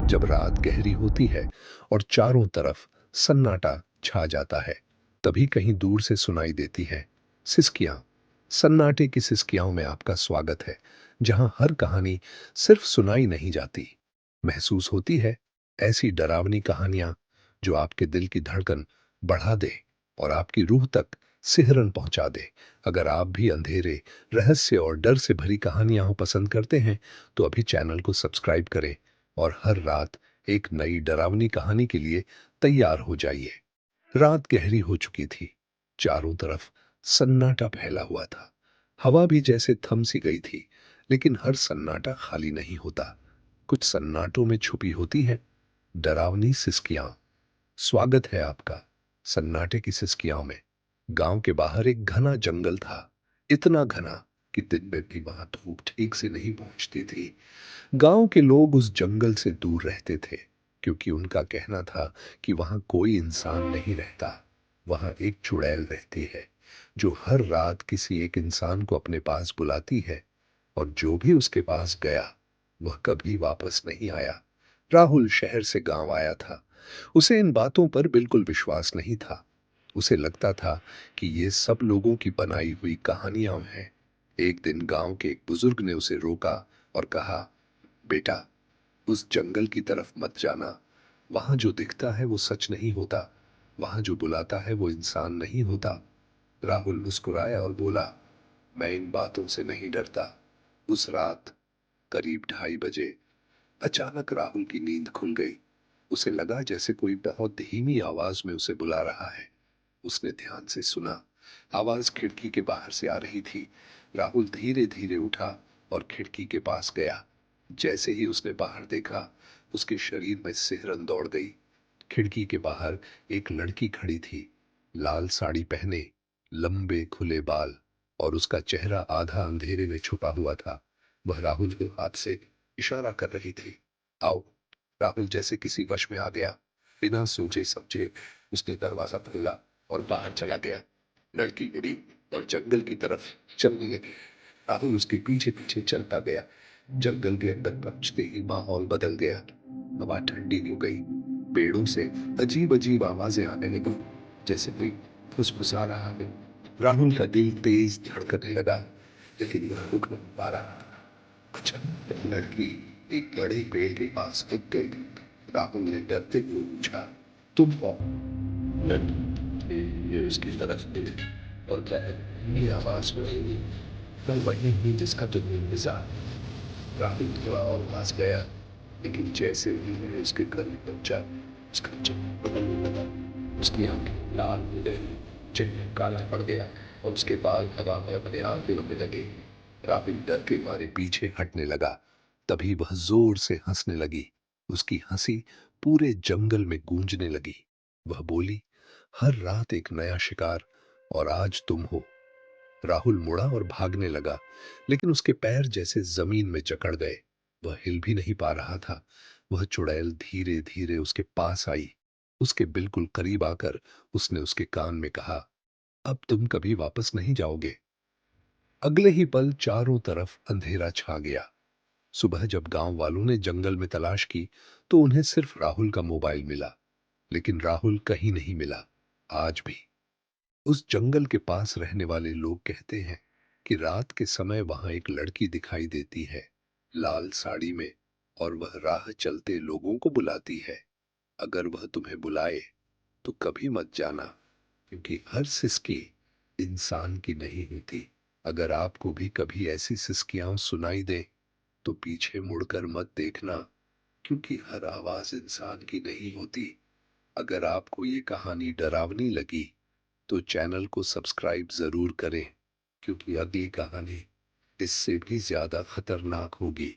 जब रात गहरी होती है और चारों तरफ सन्नाटा छा जाता है, तभी कहीं दूर से सुनाई देती हैं सिसकियां। सन्नाटे की सिसकियां में आपका स्वागत है, जहां हर कहानी सिर्फ सुनाई नहीं जाती, महसूस होती है। ऐसी डरावनी कहानियां जो आपके दिल की धड़कन बढ़ा दे और आपकी रूह तक सिहरन पहुंचा दे। अगर आप भी अंधेरे, रहस्य और डर से भरी कहानियां पसंद करते हैं, तो अभी चैनल को सब्सक्राइब करें और हर रात एक नई डरावनी कहानी के लिए तैयार हो जाइए। रात गहरी हो चुकी थी। चारों तरफ सन्नाटा फैला हुआ था। हवा भी जैसे थम सी गई थी। लेकिन हर सन्नाटा खाली नहीं होता। कुछ सन्नाटों में छुपी होती है डरावनी सिसकियां। स्वागत है आपका सन्नाटे की सिसकियां में। गांव के बाहर एक घना जंगल था। इतना घना कि दिन में भी वहां धूप ठीक से नहीं पहुंचती थी। गांव के लोग उस जंगल से दूर रहते थे, क्योंकि उनका कहना था कि वहां कोई इंसान नहीं रहता। वहां एक चुड़ैल रहती है, जो हर रात किसी एक इंसान को अपने पास बुलाती है, और जो भी उसके पास गया वह कभी वापस नहीं आया। राहुल शहर से गांव आया था। उसे इन बातों पर बिल्कुल विश्वास नहीं था। उसे लगता था कि ये सब लोगों की बनाई हुई कहानियां हैं। एक दिन गांव के एक बुजुर्ग ने उसे रोका और कहा, बेटा, उस जंगल की तरफ मत जाना। वहां जो दिखता है वो सच नहीं होता। वहां जो बुलाता है वो इंसान नहीं होता। राहुल मुस्कुराया और बोला, मैं इन बातों से नहीं डरता। उस रात करीब 2:30 बजे अचानक राहुल की नींद खुल गई। उसे लगा जैसे कोई बहुत धीमी आवाज में उसे बुला रहा है। उसने ध्यान से सुना। आवाज खिड़की के बाहर से आ रही थी। राहुल धीरे धीरे उठा और खिड़की के पास गया। जैसे ही उसने बाहर देखा, उसके शरीर में सिहरन दौड़ गई। खिड़की के बाहर एक लड़की खड़ी थी, लाल साड़ी पहने, लंबे खुले बाल, और उसका चेहरा आधा अंधेरे में छुपा हुआ था। वह राहुल के हाथ से इशारा कर रही थी, आओ। राहुल जैसे किसी वश में आ गया। बिना सोचे समझे उसने दरवाजा खोला और बाहर चला गया। लड़की गिरी और जंगल की तरफ चलने लगी। राहुल उसके पीछे पीछे चलता गया। जंगल के अंदर पहुंचते ही माहौल बदल गया। हवा ठंडी हो गई। पेड़ों से अजीब अजीब आवाजें आने लगी, जैसे कोई फुसफुसा रहा है। राहुल का दिल तेज धड़कने लगा, लेकिन वह रुक नहीं पा रहा था। अचानक लड़की एक बड़े पेड़ के पास रुक गई। राहुल ने डरते हुए पूछा, तुम कौन? लड़की ये उसकी तरफ देखी और कहने ये आवाज में मैं वही हूँ जिसका तुम्हें इंतजार। राहुल थोड़ा और पास गया, लेकिन जैसे ही मैं उसके करीब पहुंचा, उसका चेहरा बदलने लगा। उसकी आंखें लाल हो गई, चेहरा काला पड़ गया और उसके बाल हवा में अपने आप हिलने लगे। राहुल डर के मारे पीछे हटने लगा। तभी वह जोर से हंसने लगी। उसकी हंसी पूरे जंगल में गूंजने लगी। वह बोली, हर रात एक नया शिकार, और आज तुम हो। राहुल मुड़ा और भागने लगा, लेकिन उसके पैर जैसे जमीन में जकड़ गए। वह हिल भी नहीं पा रहा था। वह चुड़ैल धीरे धीरे उसके पास आई। उसके बिल्कुल करीब आकर उसने उसके कान में कहा, अब तुम कभी वापस नहीं जाओगे। अगले ही पल चारों तरफ अंधेरा छा गया। सुबह जब गांव वालों ने जंगल में तलाश की, तो उन्हें सिर्फ राहुल का मोबाइल मिला। लेकिन राहुल कहीं नहीं मिला। आज भी उस जंगल के पास रहने वाले लोग कहते हैं कि रात के समय वहां एक लड़की दिखाई देती है, लाल साड़ी में, और वह राह चलते लोगों को बुलाती है। अगर वह तुम्हें बुलाए तो कभी मत जाना, क्योंकि हर सिसकी इंसान की नहीं होती। अगर आपको भी कभी ऐसी सिसकियां सुनाई दे, तो पीछे मुड़कर मत देखना, क्योंकि हर आवाज इंसान की नहीं होती। अगर आपको ये कहानी डरावनी लगी, तो चैनल को सब्सक्राइब जरूर करें, क्योंकि अगली कहानी इससे भी ज्यादा खतरनाक होगी।